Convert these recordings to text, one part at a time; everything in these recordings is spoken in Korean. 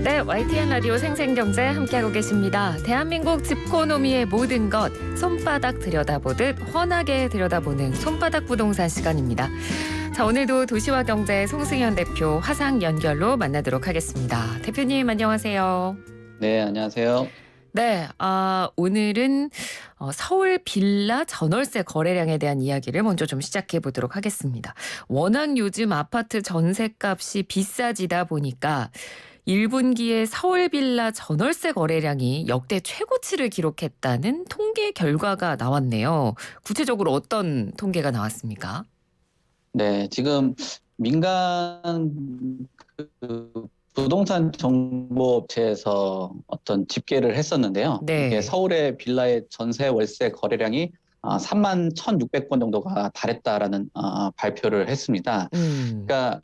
네, YTN 라디오 생생경제 함께하고 계십니다. 대한민국 집코노미의 모든 것 손바닥 들여다보듯 훤하게 들여다보는 손바닥 부동산 시간입니다. 자, 오늘도 도시와 경제 송승현 대표 화상 연결로 만나도록 하겠습니다. 대표님 안녕하세요. 네, 안녕하세요. 네, 오늘은 서울 빌라 전월세 거래량에 대한 이야기를 먼저 좀 시작해 보도록 하겠습니다. 워낙 요즘 아파트 전세값이 비싸지다 보니까 1분기에 서울 빌라 전월세 거래량이 역대 최고치를 기록했다는 통계 결과가 나왔네요. 구체적으로 어떤 통계가 나왔습니까? 네, 지금 민간 부동산 정보업체에서 어떤 집계를 했었는데요. 네. 이게 서울의 빌라의 전세 월세 거래량이 31,600건 정도가 달했다라는 발표를 했습니다. 그러니까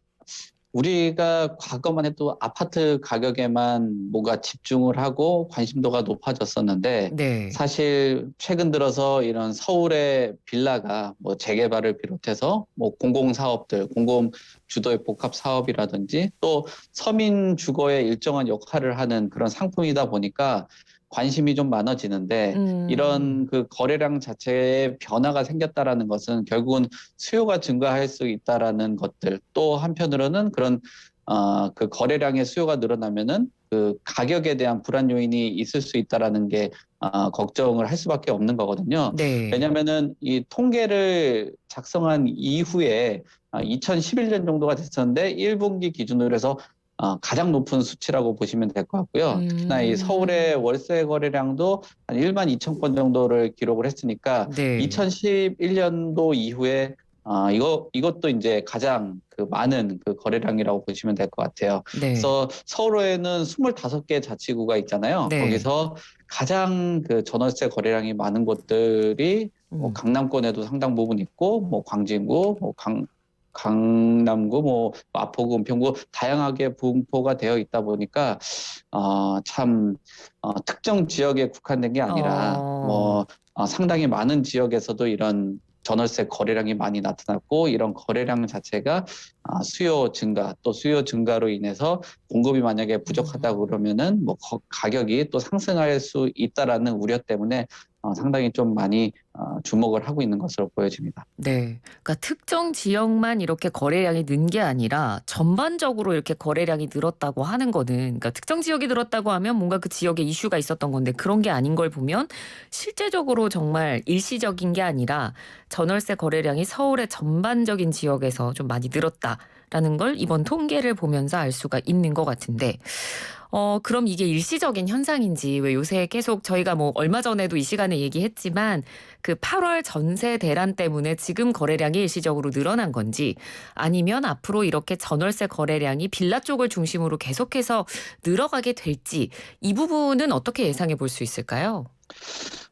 우리가 과거만 해도 아파트 가격에만 뭔가 집중을 하고 관심도가 높아졌었는데 네. 사실 최근 들어서 이런 서울의 빌라가 뭐 재개발을 비롯해서 뭐 공공사업들, 공공 주도의 복합 사업이라든지 또 서민 주거에 일정한 역할을 하는 그런 상품이다 보니까 관심이 좀 많아지는데 이런 그 거래량 자체에 변화가 생겼다라는 것은 결국은 수요가 증가할 수 있다라는 것들, 또 한편으로는 그런 그 거래량의 수요가 늘어나면은 그 가격에 대한 불안 요인이 있을 수 있다라는 게 걱정을 할 수밖에 없는 거거든요. 네. 왜냐하면은 이 통계를 작성한 이후에 2011년 정도가 됐었는데 1분기 기준으로 해서 가장 높은 수치라고 보시면 될 것 같고요. 특히나 이 서울의 월세 거래량도 한 1만 2천 건 정도를 기록을 했으니까 네. 2011년도 이후에 이것도 이제 가장 그 많은 그 거래량이라고 보시면 될 것 같아요. 네. 그래서 서울에는 25개 자치구가 있잖아요. 네. 거기서 가장 그 전월세 거래량이 많은 곳들이 뭐 강남권에도 상당 부분 있고, 뭐 광진구, 뭐 강남구, 뭐 마포구, 은평구 다양하게 분포가 되어 있다 보니까 참 특정 지역에 국한된 게 아니라 뭐 상당히 많은 지역에서도 이런 전월세 거래량이 많이 나타났고 이런 거래량 자체가 수요 증가 또 수요 증가로 인해서 공급이 만약에 부족하다 그러면은 뭐 가격이 또 상승할 수 있다라는 우려 때문에 상당히 좀 많이 주목을 하고 있는 것으로 보여집니다. 네. 그러니까 특정 지역만 이렇게 거래량이 는 게 아니라 전반적으로 이렇게 거래량이 늘었다고 하는 거는, 그러니까 특정 지역이 늘었다고 하면 뭔가 그 지역에 이슈가 있었던 건데 그런 게 아닌 걸 보면 실제적으로 정말 일시적인 게 아니라 전월세 거래량이 서울의 전반적인 지역에서 좀 많이 늘었다라는 걸 이번 통계를 보면서 알 수가 있는 것 같은데, 그럼 이게 일시적인 현상인지, 왜 요새 계속 저희가 뭐 얼마 전에도 이 시간에 얘기했지만 그 8월 전세 대란 때문에 지금 거래량이 일시적으로 늘어난 건지, 아니면 앞으로 이렇게 전월세 거래량이 빌라 쪽을 중심으로 계속해서 늘어가게 될지, 이 부분은 어떻게 예상해 볼 수 있을까요?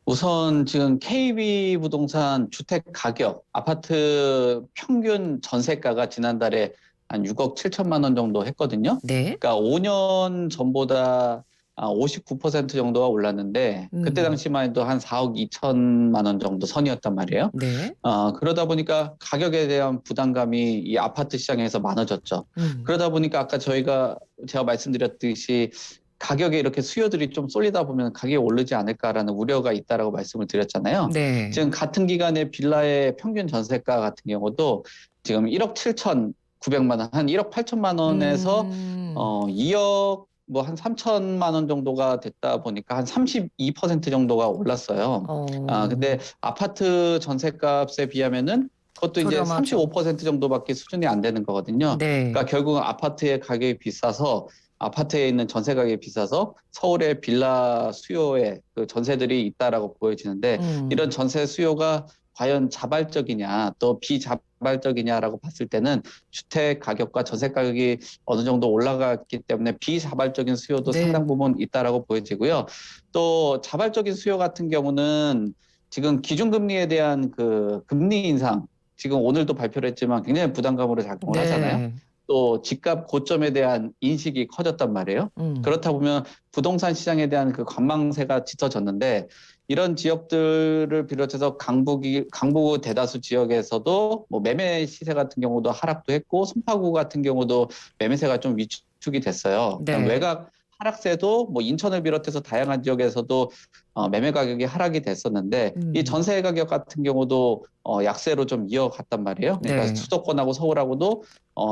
우선 지금 KB부동산 주택 가격, 아파트 평균 전세가가 지난달에 한 6억 7천만 원 정도 했거든요. 네. 그러니까 5년 전보다 59% 정도가 올랐는데 그때 당시만 해도 한 4억 2천만 원 정도 선이었단 말이에요. 네. 그러다 보니까 가격에 대한 부담감이 이 아파트 시장에서 많아졌죠. 그러다 보니까 아까 제가 말씀드렸듯이 가격에 이렇게 수요들이 좀 쏠리다 보면 가격이 오르지 않을까라는 우려가 있다라고 말씀을 드렸잖아요. 네. 지금 같은 기간에 빌라의 평균 전세가 같은 경우도 지금 1억 7,900만 원, 한 1억 8천만 원에서 2억 뭐 한 3천만 원 정도가 됐다 보니까 한 32% 정도가 올랐어요. 근데 아파트 전세값에 비하면은 그것도 이제 저렴하죠. 35% 정도밖에 수준이 안 되는 거거든요. 네. 그러니까 결국은 아파트의 가격이 비싸서 아파트에 있는 전세 가격이 비싸서 서울의 빌라 수요에 그 전세들이 있다라고 보여지는데 이런 전세 수요가 과연 자발적이냐 또 비자발적이냐라고 봤을 때는 주택 가격과 전세 가격이 어느 정도 올라갔기 때문에 비자발적인 수요도 네. 상당 부분 있다라고 보여지고요. 또 자발적인 수요 같은 경우는 지금 기준금리에 대한 그 금리 인상 지금 오늘도 발표를 했지만 굉장히 부담감으로 작동을 하잖아요. 네. 또 집값 고점에 대한 인식이 커졌단 말이에요. 그렇다 보면 부동산 시장에 대한 그 관망세가 짙어졌는데 이런 지역들을 비롯해서 강북 대다수 지역에서도 뭐 매매 시세 같은 경우도 하락도 했고 송파구 같은 경우도 매매세가 좀 위축이 됐어요. 네. 외곽 하락세도 뭐 인천을 비롯해서 다양한 지역에서도 매매 가격이 하락이 됐었는데 이 전세 가격 같은 경우도 약세로 좀 이어갔단 말이에요. 그러니까 네. 수도권하고 서울하고도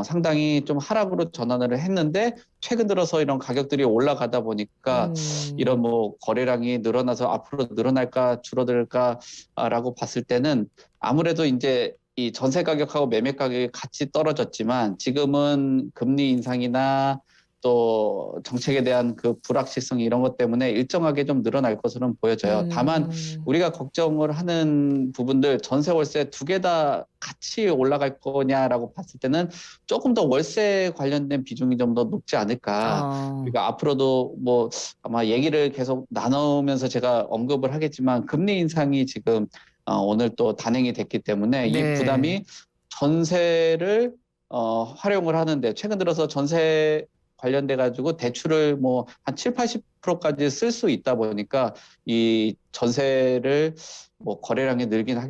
상당히 좀 하락으로 전환을 했는데 최근 들어서 이런 가격들이 올라가다 보니까 이런 뭐 거래량이 늘어나서 앞으로 늘어날까 줄어들까라고 봤을 때는 아무래도 이제 이 전세 가격하고 매매 가격이 같이 떨어졌지만 지금은 금리 인상이나 또 정책에 대한 그 불확실성 이런 것 때문에 일정하게 좀 늘어날 것으로는 보여져요. 다만 우리가 걱정을 하는 부분들 전세 월세 두 개 다 같이 올라갈 거냐라고 봤을 때는 조금 더 월세 관련된 비중이 좀 더 높지 않을까. 그러니까 앞으로도 뭐 아마 얘기를 계속 나누면서 제가 언급을 하겠지만 금리 인상이 지금 오늘 또 단행이 됐기 때문에 이 네. 부담이 전세를 활용을 하는데 최근 들어서 전세 관련돼 가지고 대출을 뭐 한 7, 80%까지 쓸 수 있다 보니까 이 전세를 뭐 거래량이 늘긴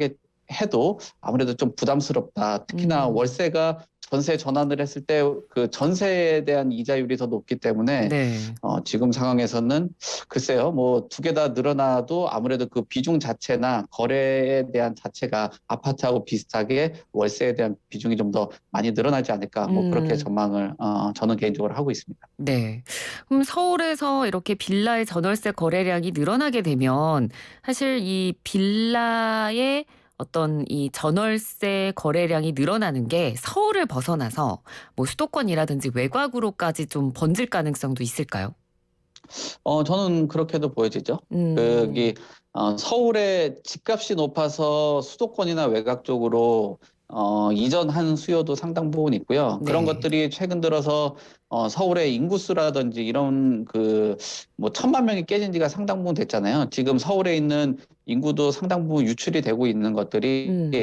해도 아무래도 좀 부담스럽다. 특히나 월세가 전세 전환을 했을 때 그 전세에 대한 이자율이 더 높기 때문에 네. 지금 상황에서는 글쎄요, 뭐 두 개 다 늘어나도 아무래도 그 비중 자체나 거래에 대한 자체가 아파트하고 비슷하게 월세에 대한 비중이 좀 더 많이 늘어나지 않을까, 뭐 그렇게 전망을 저는 개인적으로 하고 있습니다. 네. 그럼 서울에서 이렇게 빌라의 전월세 거래량이 늘어나게 되면 사실 이 빌라의 어떤 이 전월세 거래량이 늘어나는 게 서울을 벗어나서 뭐 수도권이라든지 외곽으로까지 좀 번질 가능성도 있을까요? 저는 그렇게도 보여지죠. 음. 서울의 집값이 높아서 수도권이나 외곽 쪽으로 이전한 수요도 상당 부분 있고요. 그런 네. 것들이 최근 들어서 서울의 인구수라든지 이런 그 뭐 1,000만 명이 깨진 지가 상당 부분 됐잖아요. 지금 서울에 있는 인구도 상당 부분 유출이 되고 있는 것들이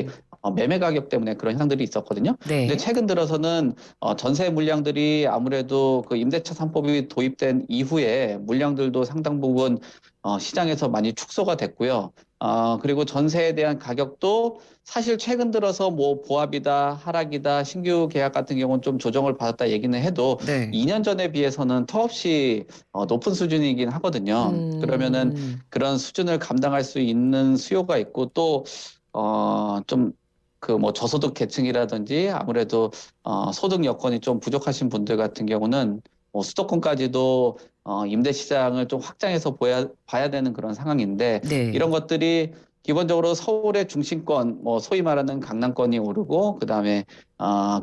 매매 가격 때문에 그런 현상들이 있었거든요. 근데 네. 최근 들어서는 전세 물량들이 아무래도 그 임대차 3법이 도입된 이후에 물량들도 상당 부분 시장에서 많이 축소가 됐고요. 그리고 전세에 대한 가격도 사실 최근 들어서 뭐 보합이다, 하락이다, 신규 계약 같은 경우는 좀 조정을 받았다 얘기는 해도 네. 2년 전에 비해서는 터없이 높은 수준이긴 하거든요. 그러면은 그런 수준을 감당할 수 있는 수요가 있고 또 좀 그 뭐 저소득 계층이라든지 아무래도 소득 여건이 좀 부족하신 분들 같은 경우는 뭐 수도권까지도 임대 시장을 좀 확장해서 봐야 되는 그런 상황인데 네. 이런 것들이 기본적으로 서울의 중심권, 뭐 소위 말하는 강남권이 오르고 그다음에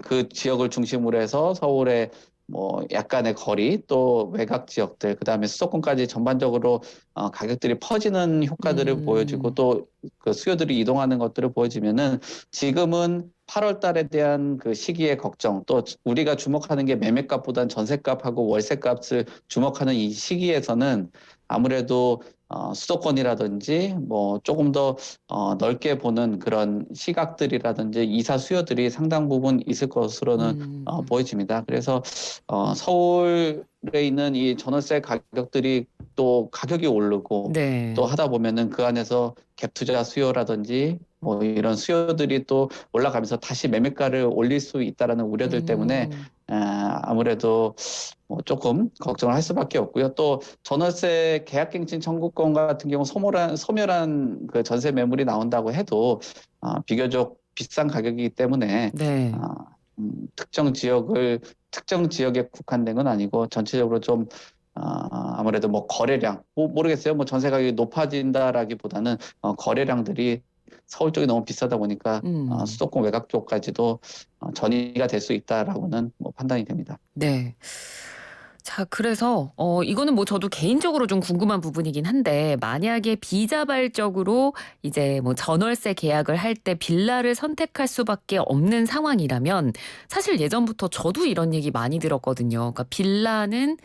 그 지역을 중심으로 해서 서울의 뭐 약간의 거리 또 외곽 지역들 그다음에 수도권까지 전반적으로 가격들이 퍼지는 효과들을 보여주고 또 그 수요들이 이동하는 것들을 보여주면은 지금은 8월 달에 대한 그 시기의 걱정 또 우리가 주목하는 게 매매값보다는 전세값하고 월세값을 주목하는 이 시기에서는 아무래도 수도권이라든지 뭐 조금 더 넓게 보는 그런 시각들이라든지 이사 수요들이 상당 부분 있을 것으로는 보여집니다. 그래서 서울에 있는 이 전월세 가격들이 또 가격이 오르고 네. 또 하다 보면은 그 안에서 갭 투자 수요라든지 뭐 이런 수요들이 또 올라가면서 다시 매매가를 올릴 수 있다라는 우려들 때문에 아무래도 뭐 조금 걱정을 할 수밖에 없고요. 또 전월세 계약갱신 청구권 같은 경우 소멸한 그 전세 매물이 나온다고 해도 비교적 비싼 가격이기 때문에 네. 특정 지역에 국한된 건 아니고 전체적으로 좀 아무래도 뭐 거래량 모르겠어요. 뭐 전세 가격이 높아진다라기보다는 거래량들이 서울 쪽이 너무 비싸다 보니까 수도권 외곽 쪽까지도 전이가 될 수 있다라고는 뭐 판단이 됩니다. 네. 자, 그래서 이거는 뭐 저도 개인적으로 좀 궁금한 부분이긴 한데 만약에 비자발적으로 이제 뭐 전월세 계약을 할 때 빌라를 선택할 수밖에 없는 상황이라면 사실 예전부터 저도 이런 얘기 많이 들었거든요. 그러니까 빌라는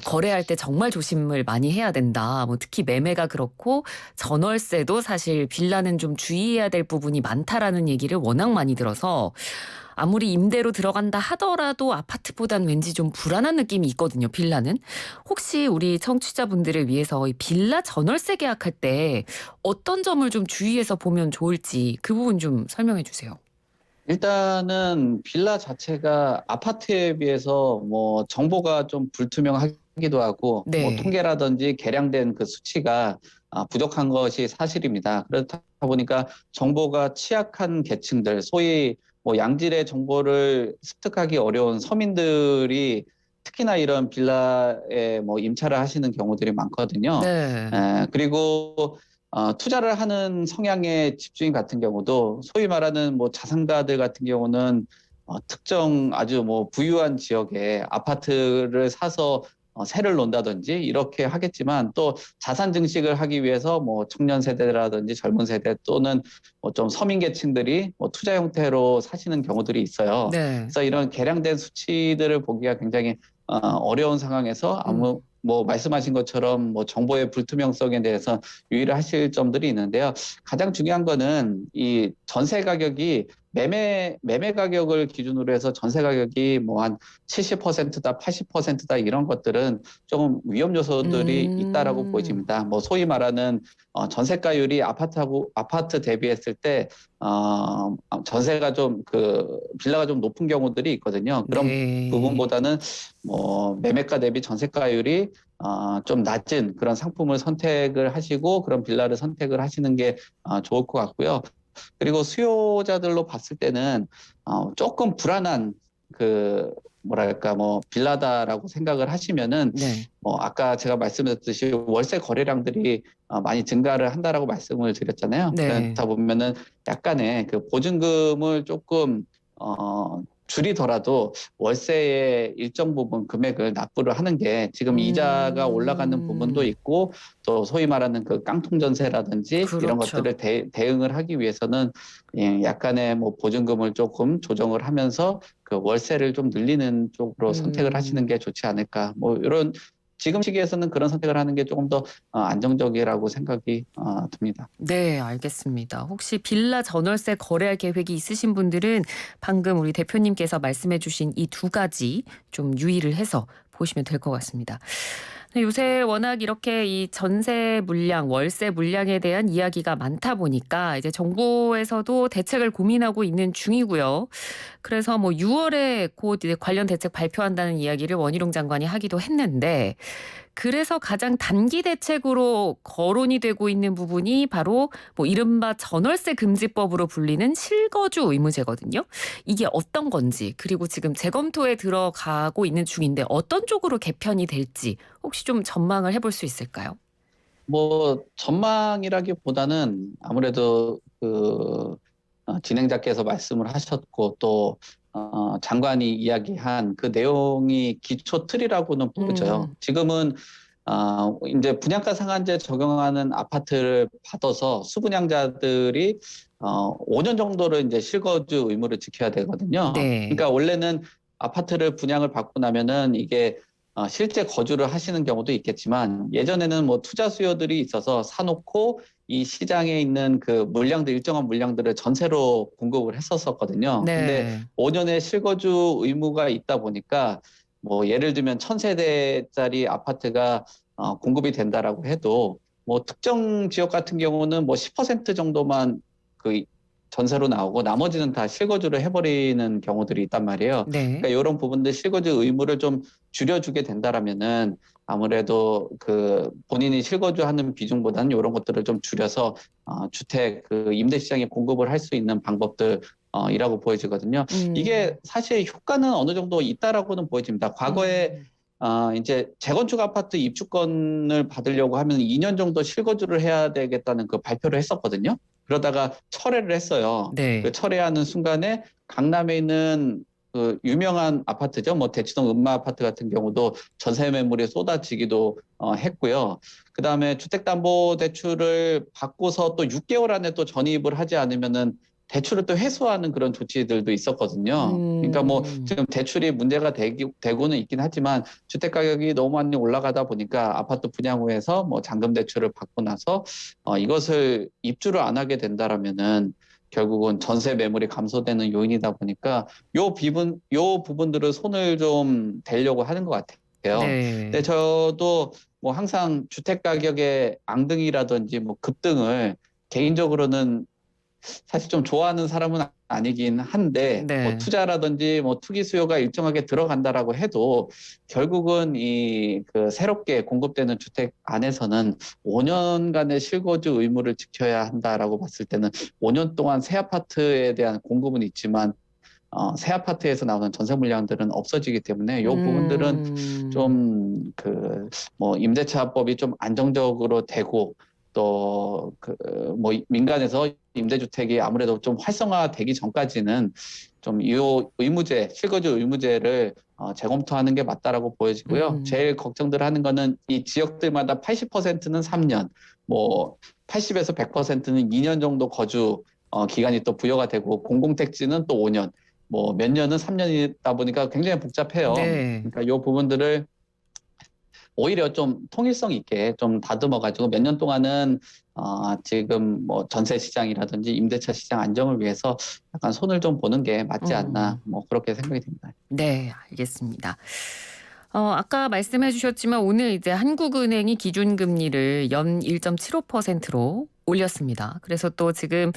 거래할 때 정말 조심을 많이 해야 된다. 뭐 특히 매매가 그렇고 전월세도 사실 빌라는 좀 주의해야 될 부분이 많다라는 얘기를 워낙 많이 들어서 아무리 임대로 들어간다 하더라도 아파트보단 왠지 좀 불안한 느낌이 있거든요, 빌라는. 혹시 우리 청취자분들을 위해서 이 빌라 전월세 계약할 때 어떤 점을 좀 주의해서 보면 좋을지 그 부분 좀 설명해 주세요. 일단은 빌라 자체가 아파트에 비해서 뭐 정보가 좀 불투명하기 하기도 하고 뭐 네. 통계라든지 계량된 그 수치가 부족한 것이 사실입니다. 그렇다 보니까 정보가 취약한 계층들, 소위 뭐 양질의 정보를 습득하기 어려운 서민들이 특히나 이런 빌라에 뭐 임차를 하시는 경우들이 많거든요. 네. 그리고 투자를 하는 성향의 집주인 같은 경우도 소위 말하는 뭐 자산가들 같은 경우는 특정 아주 뭐 부유한 지역에 아파트를 사서 세를 놓는다든지 이렇게 하겠지만 또 자산 증식을 하기 위해서 뭐 청년 세대라든지 젊은 세대 또는 뭐 좀 서민 계층들이 뭐 투자 형태로 사시는 경우들이 있어요. 네. 그래서 이런 계량된 수치들을 보기가 굉장히 어려운 상황에서 뭐 말씀하신 것처럼 뭐 정보의 불투명성에 대해서 유의를 하실 점들이 있는데요. 가장 중요한 거는 이 전세 가격이 매매 가격을 기준으로 해서 전세 가격이 뭐 한 70%다, 80%다 이런 것들은 조금 위험 요소들이 있다라고 보여집니다. 뭐 소위 말하는 전세가율이 아파트 대비했을 때 전세가 좀 빌라가 좀 높은 경우들이 있거든요. 그런 네. 부분보다는 뭐 매매가 대비 전세가율이 좀 낮은 그런 상품을 선택을 하시고 그런 빌라를 선택을 하시는 게 좋을 것 같고요. 그리고 수요자들로 봤을 때는 조금 불안한 뭐랄까 뭐 빌라다라고 생각을 하시면은 네. 아까 제가 말씀드렸듯이 월세 거래량들이 많이 증가를 한다라고 말씀을 드렸잖아요. 네. 그렇다 보면은 약간의 그 보증금을 조금 줄이더라도 월세의 일정 부분 금액을 납부를 하는 게 지금 이자가 올라가는 부분도 있고 또 소위 말하는 그 깡통 전세라든지 이런 그렇죠. 것들을 대응을 하기 위해서는 약간의 뭐 보증금을 조금 조정을 하면서 그 월세를 좀 늘리는 쪽으로 선택을 하시는 음. 게 좋지 않을까. 뭐 이런 지금 시기에서는 그런 선택을 하는 게 조금 더 안정적이라고 생각이 듭니다. 네, 알겠습니다. 혹시 빌라 전월세 거래할 계획이 있으신 분들은 방금 우리 대표님께서 말씀해 주신 이 두 가지 좀 유의를 해서 보시면 될 것 같습니다. 네, 요새 워낙 이렇게 이 전세 물량, 월세 물량에 대한 이야기가 많다 보니까 이제 정부에서도 대책을 고민하고 있는 중이고요. 그래서 뭐 6월에 곧 이제 관련 대책 발표한다는 이야기를 원희룡 장관이 하기도 했는데 그래서 가장 단기 대책으로 거론이 되고 있는 부분이 바로 뭐 이른바 전월세 금지법으로 불리는 실거주 의무제거든요. 이게 어떤 건지 그리고 지금 재검토에 들어가고 있는 중인데 어떤 쪽으로 개편이 될지 혹시 좀 전망을 해볼 수 있을까요? 뭐 전망이라기보다는 아무래도 진행자께서 말씀을 하셨고 또 장관이 이야기한 그 내용이 기초 틀이라고는 보여져요. 음. 지금은 이제 분양가 상한제 적용하는 아파트를 받아서 수분양자들이 5년 정도를 이제 실거주 의무를 지켜야 되거든요. 네. 그러니까 원래는 아파트를 분양을 받고 나면은 이게 실제 거주를 하시는 경우도 있겠지만 예전에는 뭐 투자 수요들이 있어서 사놓고 이 시장에 있는 그 일정한 물량들을 전세로 공급을 했었거든요. 근데 네. 5년의 실거주 의무가 있다 보니까 뭐 예를 들면 1000세대짜리 아파트가 공급이 된다라고 해도 뭐 특정 지역 같은 경우는 뭐 10% 정도만 그 전세로 나오고 나머지는 다 실거주를 해버리는 경우들이 있단 말이에요. 네. 그러니까 이런 부분들 실거주 의무를 좀 줄여주게 된다라면은 아무래도 그 본인이 실거주하는 비중보다는 이런 것들을 좀 줄여서 주택 그 임대 시장에 공급을 할 수 있는 방법들 이라고 보여지거든요. 이게 음. 사실 효과는 어느 정도 있다라고는 보여집니다. 과거에 음. 이제 재건축 아파트 입주권을 받으려고 하면 2년 정도 실거주를 해야 되겠다는 그 발표를 했었거든요. 그러다가 철회를 했어요. 그 네. 철회하는 순간에 강남에 있는 그 유명한 아파트죠. 뭐 대치동 음마 아파트 같은 경우도 전세 매물이 쏟아지기도 했고요. 그다음에 주택담보대출을 받고서 또 6개월 안에 또 전입을 하지 않으면은 대출을 또 회수하는 그런 조치들도 있었거든요. 그러니까 뭐 음. 지금 대출이 문제가 되고는 있긴 하지만 주택 가격이 너무 많이 올라가다 보니까 아파트 분양 후에서 뭐 잔금 대출을 받고 나서 이것을 입주를 안 하게 된다라면은 결국은 전세 매물이 감소되는 요인이다 보니까 요 부분들을 손을 좀 대려고 하는 것 같아요. 근데 네. 저도 뭐 항상 주택 가격의 앙등이라든지 뭐 급등을 개인적으로는 사실 좀 좋아하는 사람은 아니긴 한데 뭐 네. 투자라든지 뭐 투기 수요가 일정하게 들어간다라고 해도 결국은 이 그 새롭게 공급되는 주택 안에서는 5년간의 실거주 의무를 지켜야 한다라고 봤을 때는 5년 동안 새 아파트에 대한 공급은 있지만 새 아파트에서 나오는 전세 물량들은 없어지기 때문에 이 부분들은 음. 좀 그 뭐 임대차법이 좀 안정적으로 되고 또 그 뭐 민간에서 임대주택이 아무래도 좀 활성화되기 전까지는 좀 이 의무제, 실거주 의무제를 재검토하는 게 맞다라고 보여지고요. 음. 제일 걱정들 하는 거는 이 지역들마다 80%는 3년, 뭐 80에서 100%는 2년 정도 거주 기간이 또 부여가 되고 공공택지는 또 5년. 뭐 몇 년은 3년이다 보니까 굉장히 복잡해요. 네. 그러니까 이 부분들을 오히려 좀 통일성 있게 좀 다듬어 가지고 몇 년 동안은 지금 뭐 전세 시장이라든지 임대차 시장 안정을 위해서 약간 손을 좀 보는 게 맞지 않나 음. 뭐 그렇게 생각이 듭니다. 네, 알겠습니다. 아까 말씀해 주셨지만 오늘 이제 한국은행이 기준금리를 연 1.75%로 올렸습니다. 그래서 또 지금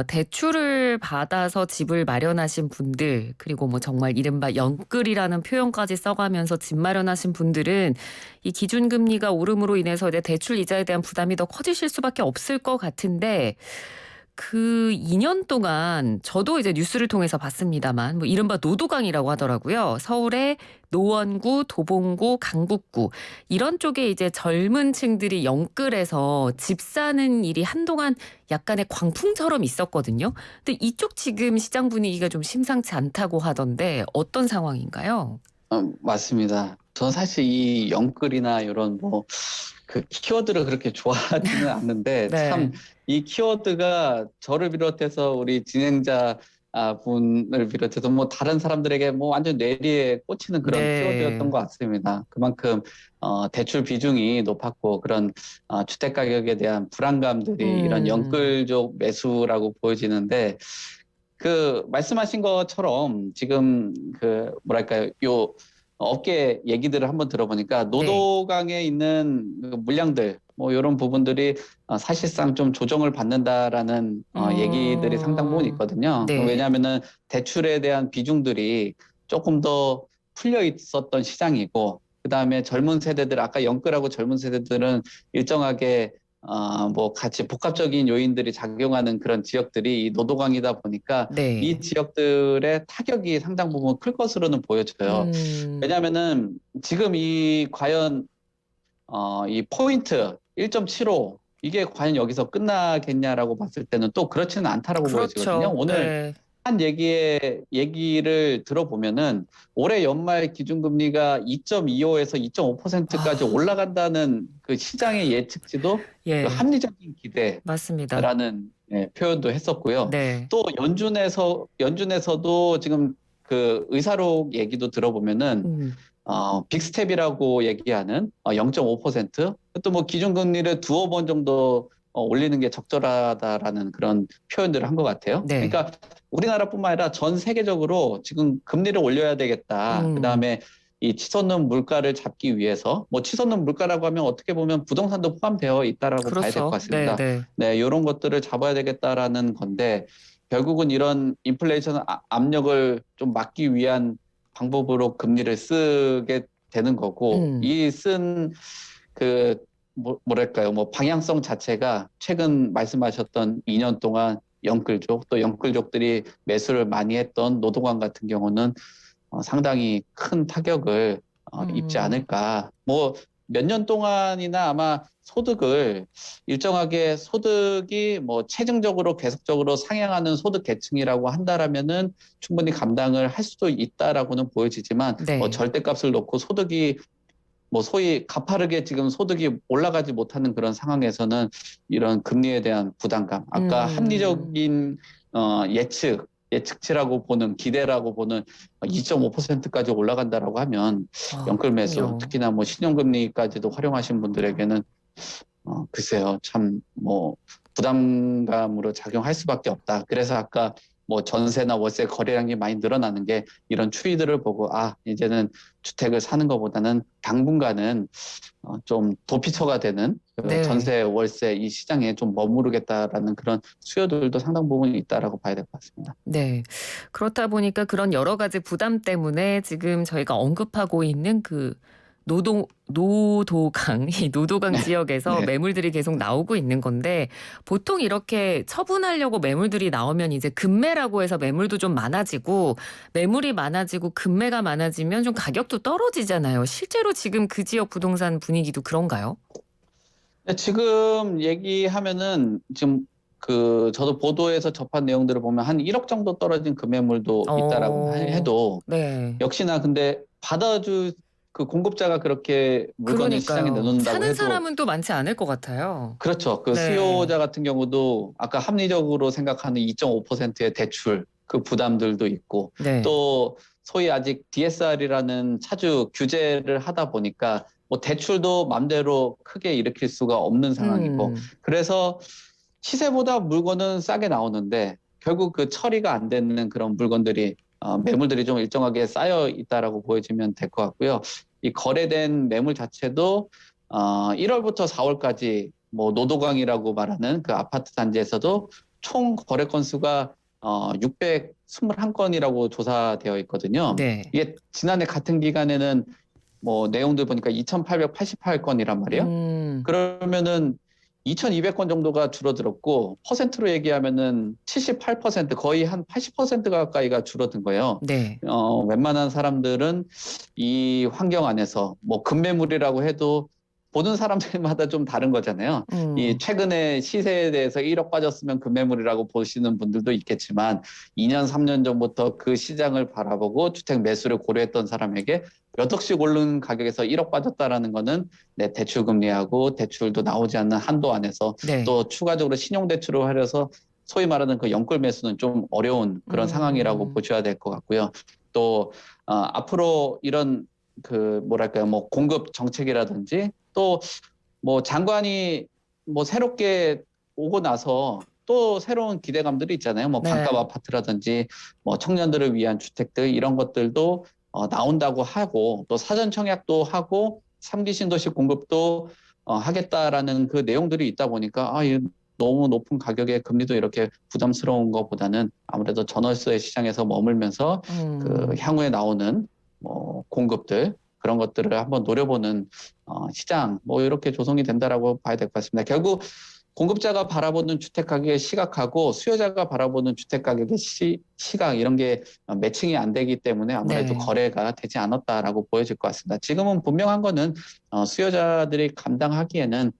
대출을 받아서 집을 마련하신 분들, 그리고 뭐 정말 이른바 영끌이라는 표현까지 써가면서 집 마련하신 분들은 이 기준금리가 오름으로 인해서 이제 대출 이자에 대한 부담이 더 커지실 수밖에 없을 것 같은데, 그 2년 동안 저도 이제 뉴스를 통해서 봤습니다만 뭐 이른바 노도강이라고 하더라고요. 서울의 노원구, 도봉구, 강북구 이런 쪽에 이제 젊은 층들이 영끌해서 집 사는 일이 한동안 약간의 광풍처럼 있었거든요. 근데 이쪽 지금 시장 분위기가 좀 심상치 않다고 하던데 어떤 상황인가요? 맞습니다. 저는 사실 이 영끌이나 이런 뭐 그 키워드를 그렇게 좋아하지는 않는데 참 네. 이 키워드가 저를 비롯해서 우리 진행자 분을 비롯해서 뭐 다른 사람들에게 뭐 완전 뇌리에 꽂히는 그런 키워드였던 네. 것 같습니다. 그만큼 대출 비중이 높았고 그런 주택 가격에 대한 불안감들이 이런 음. 영끌적 매수라고 보여지는데 그 말씀하신 것처럼 지금 그 뭐랄까요 요 업계 얘기들을 한번 들어보니까 네. 노도강에 있는 그 물량들 뭐 이런 부분들이 사실상 좀 조정을 받는다라는 얘기들이 상당 부분 있거든요. 네. 왜냐하면은 대출에 대한 비중들이 조금 더 풀려 있었던 시장이고 그다음에 젊은 세대들 아까 영끌하고 젊은 세대들은 일정하게 뭐 같이 복합적인 요인들이 작용하는 그런 지역들이 이 노도강이다 보니까 이 네. 지역들의 타격이 상당 부분 클 것으로는 보여져요. 음. 왜냐하면은 지금 이 과연 이 포인트 1.75 이게 과연 여기서 끝나겠냐라고 봤을 때는 또 그렇지는 않다라고 보여지거든요. 그렇죠. 오늘 네. 한 얘기를 들어보면은 올해 연말 기준금리가 2.25에서 2.5%까지 아. 올라간다는 그 시장의 예측치도 그 예. 합리적인 맞습니다. 기대라는 표현도 했었고요. 네. 또 연준에서도 지금 그 의사록 얘기도 들어보면은 음. 빅스텝이라고 얘기하는 0.5%, 또 뭐 기준금리를 두어 번 정도 올리는 게 적절하다라는 그런 표현들을 한 것 같아요. 네. 그러니까 우리나라뿐만 아니라 전 세계적으로 지금 금리를 올려야 되겠다. 음. 그다음에 이 치솟는 물가를 잡기 위해서 뭐 치솟는 물가라고 하면 어떻게 보면 부동산도 포함되어 있다라고 봐야 될 것 그렇죠. 같습니다. 네네. 네, 이런 것들을 잡아야 되겠다라는 건데 결국은 이런 인플레이션 압력을 좀 막기 위한 방법으로 금리를 쓰게 되는 거고 음. 이 쓴 그 뭐랄까요 뭐 방향성 자체가 최근 말씀하셨던 2년 동안 영끌족 또 영끌족들이 매수를 많이 했던 노동강 같은 경우는 상당히 큰 타격을 입지 음. 않을까. 뭐 몇 년 동안이나 아마 소득을 일정하게 소득이 뭐 체증적으로 계속적으로 상향하는 소득 계층이라고 한다라면은 충분히 감당을 할 수도 있다라고는 보여지지만 네. 절대값을 놓고 소득이 뭐 소위 가파르게 지금 소득이 올라가지 못하는 그런 상황에서는 이런 금리에 대한 부담감, 아까 음. 합리적인 예측치라고 보는 기대라고 보는 2.5%까지 올라간다라고 하면 영끌 매수, 그렇군요. 특히나 뭐 신용금리까지도 활용하신 분들에게는 글쎄요, 참 뭐 부담감으로 작용할 수밖에 없다. 그래서 아까 뭐 전세나 월세 거래량이 많이 늘어나는 게 이런 추이들을 보고 이제는 주택을 사는 것보다는 당분간은 좀 도피처가 되는 그 네. 전세, 월세 이 시장에 좀 머무르겠다라는 그런 수요들도 상당 부분 있다라고 봐야 될 것 같습니다. 네. 그렇다 보니까 그런 여러 가지 부담 때문에 지금 저희가 언급하고 있는 그 노도강, 이 노도강 지역에서 네. 매물들이 계속 나오고 있는 건데 보통 이렇게 처분하려고 매물들이 나오면 이제 급매라고 해서 매물도 좀 많아지고 매물이 많아지고 급매가 많아지면 좀 가격도 떨어지잖아요. 실제로 지금 그 지역 부동산 분위기도 그런가요? 지금 얘기하면은 지금 저도 보도에서 접한 내용들을 보면 한 1억 정도 떨어진 금매물도 있다라고 해도 네. 역시나 근데 그 공급자가 그렇게 물건을 시장에 그러니까요. 내놓는다고 사는 해도 사람은 또 많지 않을 것 같아요. 그렇죠. 그 네. 수요자 같은 경우도 아까 합리적으로 생각하는 2.5%의 대출 그 부담들도 있고 네. 또 소위 아직 DSR이라는 차주 규제를 하다 보니까 뭐 대출도 맘대로 크게 일으킬 수가 없는 상황이고 그래서 시세보다 물건은 싸게 나오는데 결국 그 처리가 안 되는 그런 물건들이 매물들이 좀 일정하게 쌓여 있다라고 보여지면 될 것 같고요. 이 거래된 매물 자체도 1월부터 4월까지 뭐 노도강이라고 말하는 그 아파트 단지에서도 총 거래 건수가 621건이라고 조사되어 있거든요. 네. 이게 지난해 같은 기간에는 뭐 내용들 보니까 2,888건이란 말이에요. 그러면은 2,200건 정도가 줄어들었고 퍼센트로 얘기하면은 78% 거의 한 80% 가까이가 줄어든 거예요. 네. 웬만한 사람들은 이 환경 안에서 뭐 급매물이라고 해도 보는 사람들마다 좀 다른 거잖아요. 이 최근에 시세에 대해서 1억 빠졌으면 급매물이라고 보시는 분들도 있겠지만 2년, 3년 전부터 그 시장을 바라보고 주택 매수를 고려했던 사람에게 몇 억씩 오른 가격에서 1억 빠졌다라는 거는 내 대출 금리하고 대출도 나오지 않는 한도 안에서 네. 또 추가적으로 신용대출을 하려서 소위 말하는 그 연끌 매수는 좀 어려운 그런 상황이라고 보셔야 될 것 같고요. 또 앞으로 이런 그 뭐랄까요, 뭐 공급 정책이라든지 또 뭐 장관이 뭐 새롭게 오고 나서 또 새로운 기대감들이 있잖아요. 뭐 네. 반값 아파트라든지 뭐 청년들을 위한 주택들 이런 것들도 나온다고 하고 또 사전 청약도 하고 3기 신도시 공급도 하겠다라는 그 내용들이 있다 보니까 너무 높은 가격에 금리도 이렇게 부담스러운 것보다는 아무래도 전월세 시장에서 머물면서 그 향후에 나오는 뭐 공급들 그런 것들을 한번 노려보는 시장 뭐 이렇게 조성이 된다라고 봐야 될 것 같습니다. 결국 공급자가 바라보는 주택 가격의 시각하고 수요자가 바라보는 주택 가격의 시각 이런 게 매칭이 안 되기 때문에 아무래도 네. 거래가 되지 않았다라고 보여질 것 같습니다. 지금은 분명한 거는 수요자들이 감당하기에는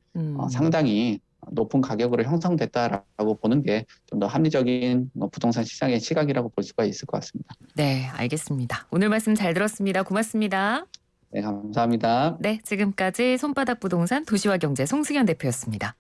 상당히 높은 가격으로 형성됐다라고 보는 게 좀 더 합리적인 부동산 시장의 시각이라고 볼 수가 있을 것 같습니다. 네, 알겠습니다. 오늘 말씀 잘 들었습니다. 고맙습니다. 네, 감사합니다. 네, 지금까지 손바닥 부동산 도시와 경제 송승현 대표였습니다.